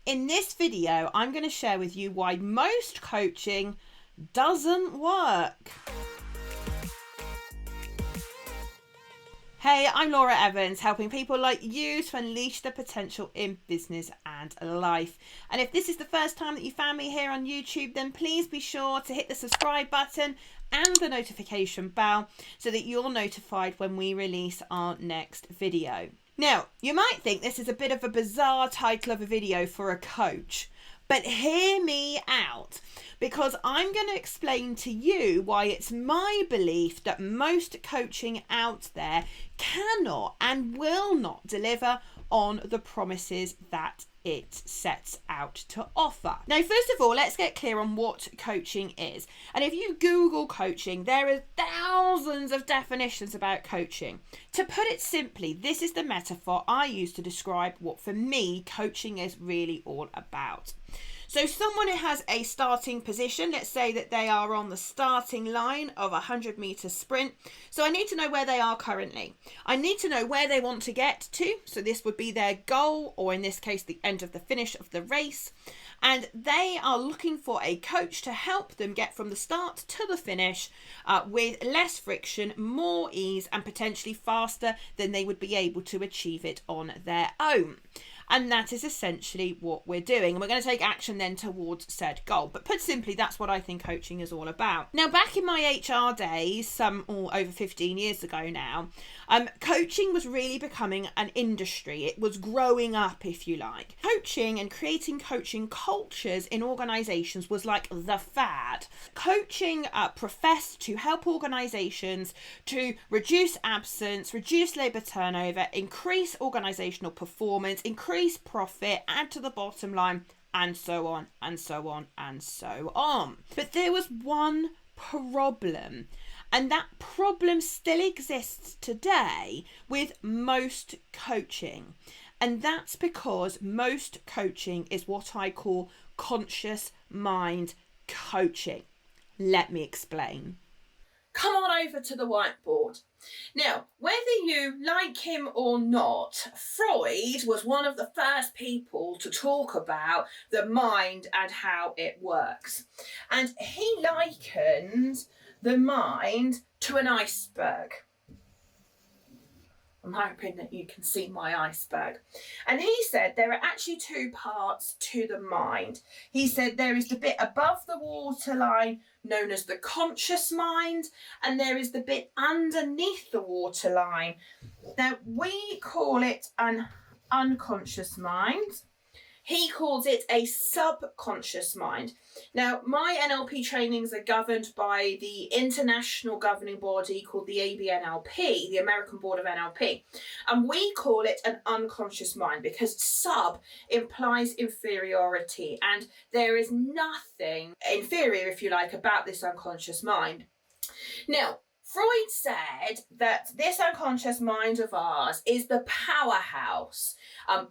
In this video, I'm going to share with you why most coaching doesn't work. Hey, I'm Laura Evans, helping people like you to unleash their potential in business and life. And if this is the first time that you found me here on YouTube, then please be sure to hit the subscribe button and the notification bell so that you're notified when we release our next video. Now, you might think this is a bit of a bizarre title of a video for a coach, but hear me out, because I'm going to explain to you why it's my belief that most coaching out there cannot and will not deliver on the promises that it sets out to offer. Now, first of all, let's get clear on what coaching is. And if you Google coaching, there are thousands of definitions about coaching. To put it simply, this is the metaphor I use to describe what, for me, coaching is really all about. So someone who has a starting position, let's say that they are on the starting line of a 100-meter sprint. So I need to know where they are currently. I need to know where they want to get to. So this would be their goal, or in this case, the end of the finish of the race. And they are looking for a coach to help them get from the start to the finish with less friction, more ease, and potentially faster than they would be able to achieve it on their own. And that is essentially what we're doing. And we're going to take action then towards said goal. But put simply, that's what I think coaching is all about. Now, back in my HR days, over 15 years ago now, coaching was really becoming an industry. It was growing up, if you like. Coaching and creating coaching cultures in organisations was like the fad. Coaching professed to help organisations to reduce absence, reduce labour turnover, increase organisational performance, increase profit, add to the bottom line, and so on and so on and so on. But there was one problem, and that problem still exists today with most coaching. And that's because most coaching is what I call conscious mind coaching. Let me explain. Come on over to the whiteboard. Now, whether you like him or not, Freud was one of the first people to talk about the mind and how it works. And he likened the mind to an iceberg. I'm hoping that you can see my iceberg. And he said there are actually two parts to the mind. He said there is the bit above the waterline known as the conscious mind, and there is the bit underneath the waterline. Now, we call it an unconscious mind. He calls it a subconscious mind. Now, my NLP trainings are governed by the international governing body called the ABNLP, the American Board of NLP. And we call it an unconscious mind because sub implies inferiority, and there is nothing inferior, if you like, about this unconscious mind. Now, Freud said that this unconscious mind of ours is the powerhouse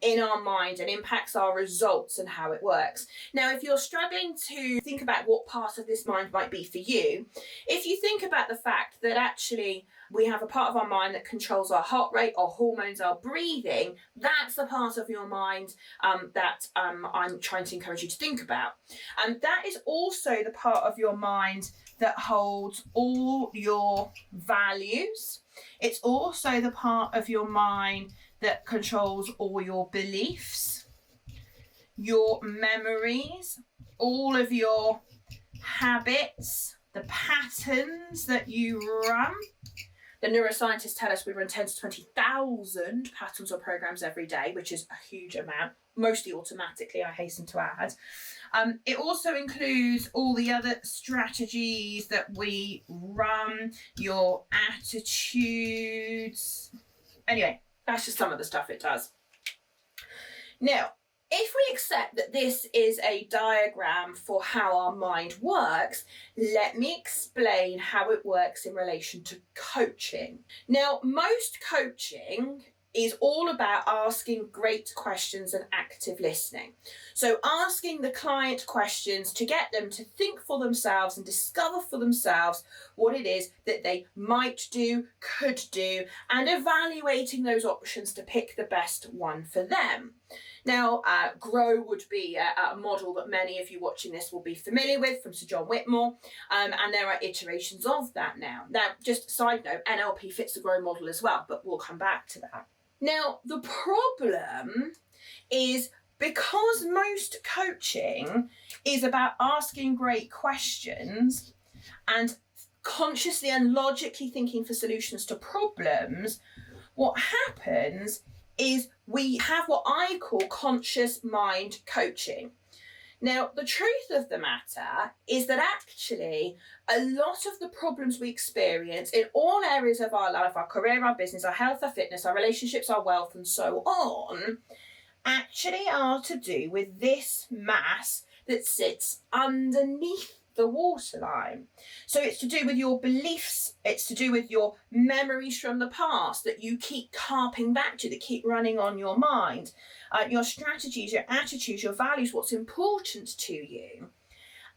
in our mind and impacts our results and how it works. Now, if you're struggling to think about what part of this mind might be for you, if you think about the fact that actually we have a part of our mind that controls our heart rate, our hormones, our breathing, that's the part of your mind that I'm trying to encourage you to think about. And that is also the part of your mind that holds all your values. It's also the part of your mind that controls all your beliefs, your memories, all of your habits, the patterns that you run. The neuroscientists tell us we run 10 to 20,000 patterns or programs every day, which is a huge amount, mostly automatically, I hasten to add. It also includes all the other strategies that we run, your attitudes. Anyway, that's just some of the stuff it does. Now, if we accept that this is a diagram for how our mind works, let me explain how it works in relation to coaching. Now, most coaching is all about asking great questions and active listening. So asking the client questions to get them to think for themselves and discover for themselves what it is that they might do, could do, and evaluating those options to pick the best one for them. Now, GROW would be a model that many of you watching this will be familiar with from Sir John Whitmore, and there are iterations of that now. Now, just a side note, NLP fits the GROW model as well, but we'll come back to that. Now, the problem is because most coaching is about asking great questions and consciously and logically thinking for solutions to problems, what happens is we have what I call conscious mind coaching. Now, the truth of the matter is that actually a lot of the problems we experience in all areas of our life, our career, our business, our health, our fitness, our relationships, our wealth, and so on, actually are to do with this mass that sits underneath the waterline. So it's to do with your beliefs, it's to do with your memories from the past that you keep carping back to, that keep running on your mind, your strategies, your attitudes, your values, what's important to you.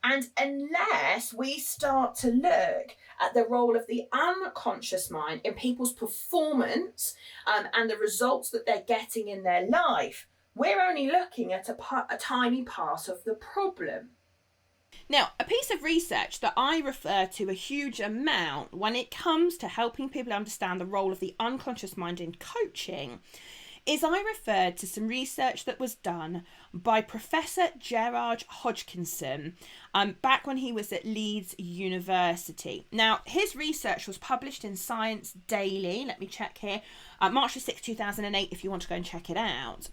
And unless we start to look at the role of the unconscious mind in people's performance and the results that they're getting in their life, we're only looking at a tiny part of the problem. Now, a piece of research that I refer to a huge amount when it comes to helping people understand the role of the unconscious mind in coaching is I referred to some research that was done by Professor Gerard Hodgkinson back when he was at Leeds University. Now, his research was published in Science Daily, let me check here, March the 6th, 2008, if you want to go and check it out.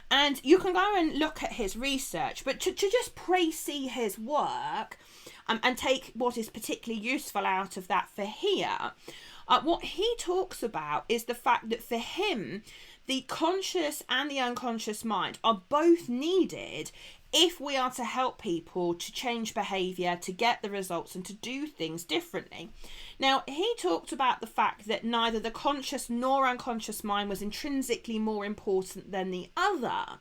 And you can go and look at his research, but to just see his work and take what is particularly useful out of that for here, what he talks about is the fact that for him, the conscious and the unconscious mind are both needed if we are to help people to change behaviour, to get the results and to do things differently. Now, he talked about the fact that neither the conscious nor unconscious mind was intrinsically more important than the other.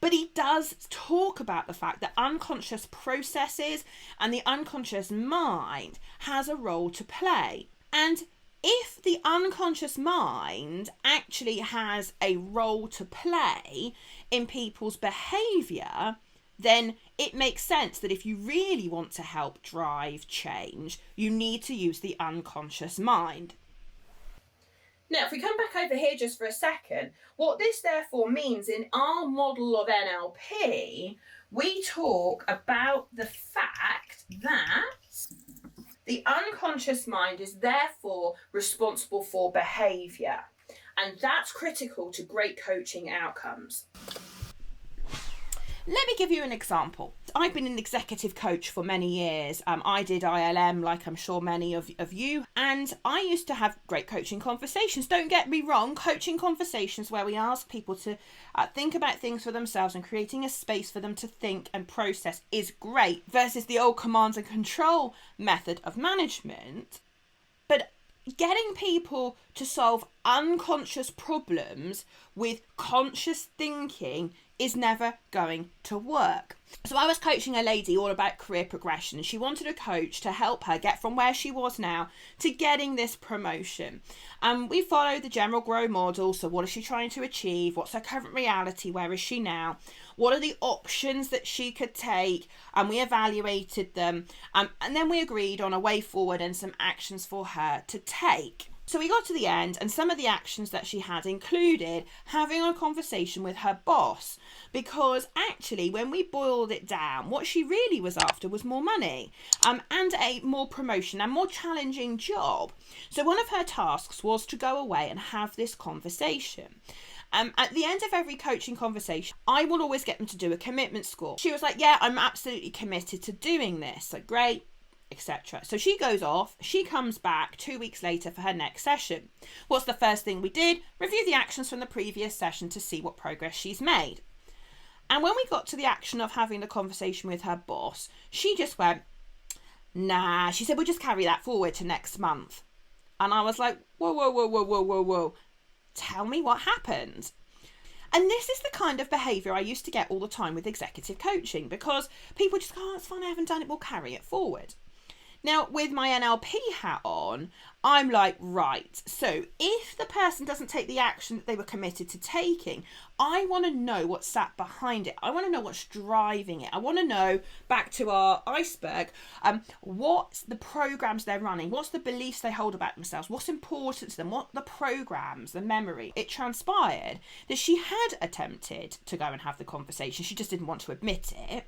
But he does talk about the fact that unconscious processes and the unconscious mind has a role to play. And if the unconscious mind actually has a role to play in people's behaviour, then it makes sense that if you really want to help drive change, you need to use the unconscious mind. Now, if we come back over here just for a second, what this therefore means in our model of NLP, we talk about the fact that the unconscious mind is therefore responsible for behaviour, and that's critical to great coaching outcomes. Let me give you an example. I've been an executive coach for many years. I did ILM, like I'm sure many of you, and I used to have great coaching conversations. Don't get me wrong, coaching conversations where we ask people to think about things for themselves and creating a space for them to think and process is great versus the old command and control method of management. But getting people to solve unconscious problems with conscious thinking is never going to work. So I was coaching a lady all about career progression, and she wanted a coach to help her get from where she was now to getting this promotion. And we followed the general GROW model. So what is she trying to achieve? What's her current reality? Where is she now? What are the options that she could take? And we evaluated them. And then we agreed on a way forward and some actions for her to take. So we got to the end, and some of the actions that she had included having a conversation with her boss, because actually when we boiled it down, what she really was after was more money and a more promotion and more challenging job. So one of her tasks was to go away and have this conversation. At the end of every coaching conversation, I will always get them to do a commitment score. She was like, yeah, I'm absolutely committed to doing this. So great, etc. So she goes off, she comes back 2 weeks later for her next session. What's the first thing we did? Review the actions from the previous session to see what progress she's made. And when we got to the action of having the conversation with her boss, she just went, nah, she said, we'll just carry that forward to next month. And I was like, whoa. Tell me what happened. And this is the kind of behaviour I used to get all the time with executive coaching, because people just go, oh, it's fine, I haven't done it, we'll carry it forward. Now, with my NLP hat on, I'm like, right, so if the person doesn't take the action that they were committed to taking, I want to know what's sat behind it. I want to know what's driving it. I want to know, back to our iceberg, what's the programs they're running, what's the beliefs they hold about themselves, what's important to them, what the programs, the memory. It transpired that she had attempted to go and have the conversation. She just didn't want to admit it.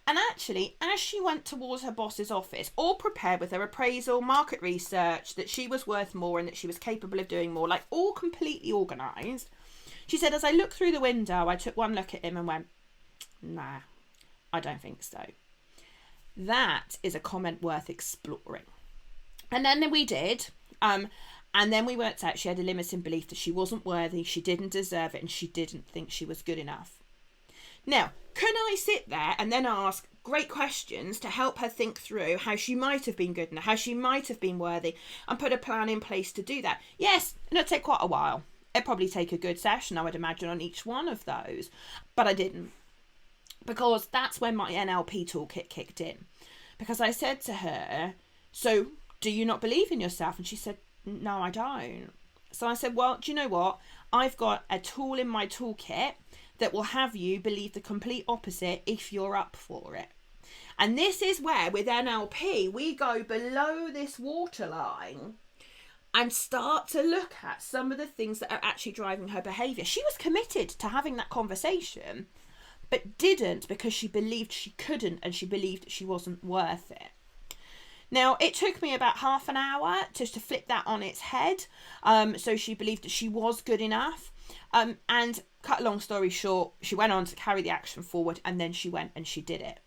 And actually, as she went towards her boss's office, all prepared with her appraisal, market research, that she was worth more and that she was capable of doing more, like all completely organised, she said, as I looked through the window, I took one look at him and went, nah, I don't think so. That is a comment worth exploring. And then we did. And then we worked out she had a limiting belief that she wasn't worthy, she didn't deserve it, and she didn't think she was good enough. Now, can I sit there and then ask great questions to help her think through how she might have been good enough, how she might have been worthy, and put a plan in place to do that? Yes, and it'll take quite a while. It'd probably take a good session, I would imagine, on each one of those. But I didn't. Because that's when my NLP toolkit kicked in. Because I said to her, so do you not believe in yourself? And she said, no, I don't. So I said, well, do you know what? I've got a tool in my toolkit that will have you believe the complete opposite if you're up for it. And this is where, with NLP, we go below this waterline and start to look at some of the things that are actually driving her behaviour. She was committed to having that conversation, but didn't because she believed she couldn't and she believed she wasn't worth it. Now, it took me about half an hour just to flip that on its head. So she believed that she was good enough. And cut a long story short, she went on to carry the action forward, and then she went and she did it.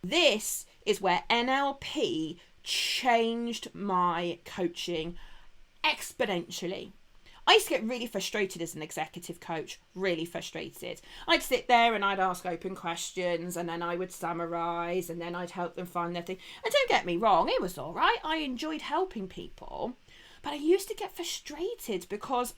This is where NLP changed my coaching exponentially. I used to get really frustrated as an executive coach, really frustrated. I'd sit there and I'd ask open questions, and then I would summarise, and then I'd help them find their thing. And don't get me wrong, it was all right. I enjoyed helping people, but I used to get frustrated because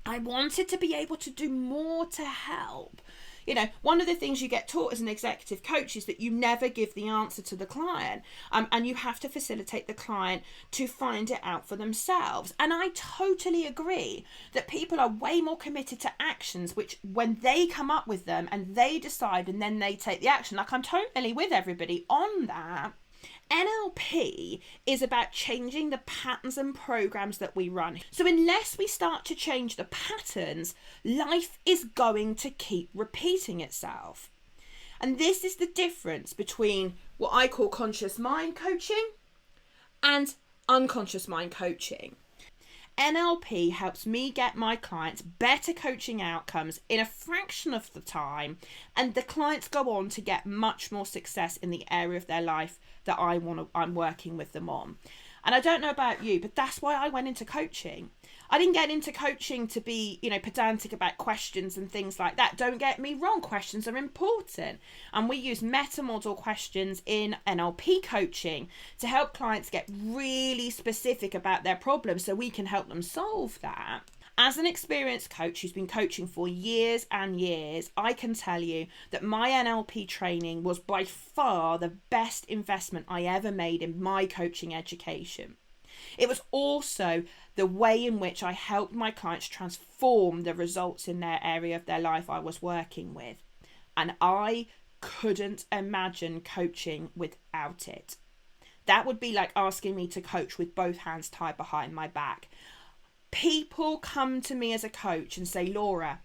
I wanted to be able to do more to help. You know, one of the things you get taught as an executive coach is that you never give the answer to the client, and you have to facilitate the client to find it out for themselves. And I totally agree that people are way more committed to actions, which when they come up with them and they decide and then they take the action, like I'm totally with everybody on that. NLP is about changing the patterns and programs that we run. So unless we start to change the patterns, life is going to keep repeating itself. And this is the difference between what I call conscious mind coaching and unconscious mind coaching. NLP helps me get my clients better coaching outcomes in a fraction of the time, and the clients go on to get much more success in the area of their life that I'm working with them on. And I don't know about you, but that's why I went into coaching. I didn't get into coaching to be, pedantic about questions and things like that. Don't get me wrong, questions are important. And we use meta model questions in NLP coaching to help clients get really specific about their problems so we can help them solve that. As an experienced coach who's been coaching for years and years, I can tell you that my NLP training was by far the best investment I ever made in my coaching education. It was also the way in which I helped my clients transform the results in their area of their life I was working with. And I couldn't imagine coaching without it. That would be like asking me to coach with both hands tied behind my back. People come to me as a coach and say, Laura,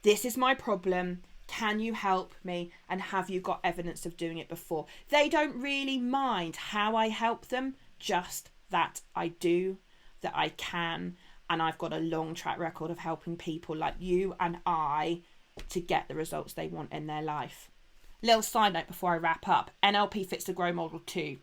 this is my problem. Can you help me? And have you got evidence of doing it before? They don't really mind how I help them, just that I do, that I can, and I've got a long track record of helping people like you and I to get the results they want in their life. Little side note before I wrap up, NLP fits the GROW model too.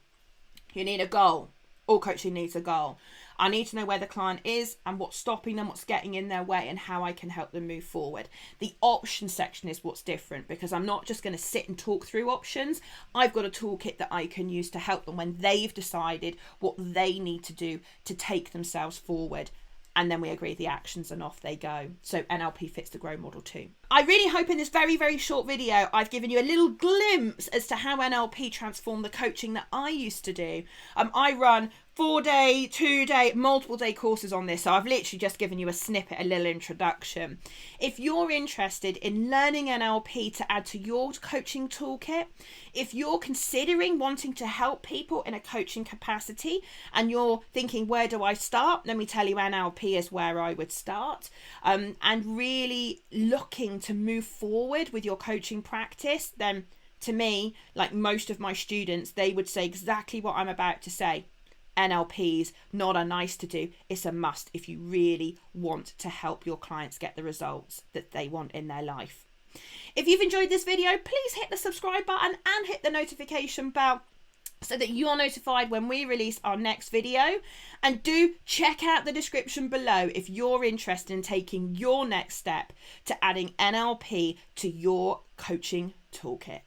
You need a goal. All coaching needs a goal. I need to know where the client is and what's stopping them, what's getting in their way, and how I can help them move forward. The option section is what's different, because I'm not just going to sit and talk through options. I've got a toolkit that I can use to help them when they've decided what they need to do to take themselves forward. And then we agree the actions and off they go. So NLP fits the GROW model too. I really hope in this very, very short video, I've given you a little glimpse as to how NLP transformed the coaching that I used to do. I run 4-day, 2-day, multiple day courses on this. So I've literally just given you a snippet, a little introduction. If you're interested in learning NLP to add to your coaching toolkit, if you're considering wanting to help people in a coaching capacity and you're thinking, where do I start? Let me tell you, NLP is where I would start. And really looking to move forward with your coaching practice, then to me, like most of my students, they would say exactly what I'm about to say. NLP's not a nice to do, it's a must if you really want to help your clients get the results that they want in their life. If you've enjoyed this video, please hit the subscribe button and hit the notification bell so that you're notified when we release our next video. And do check out the description below if you're interested in taking your next step to adding NLP to your coaching toolkit.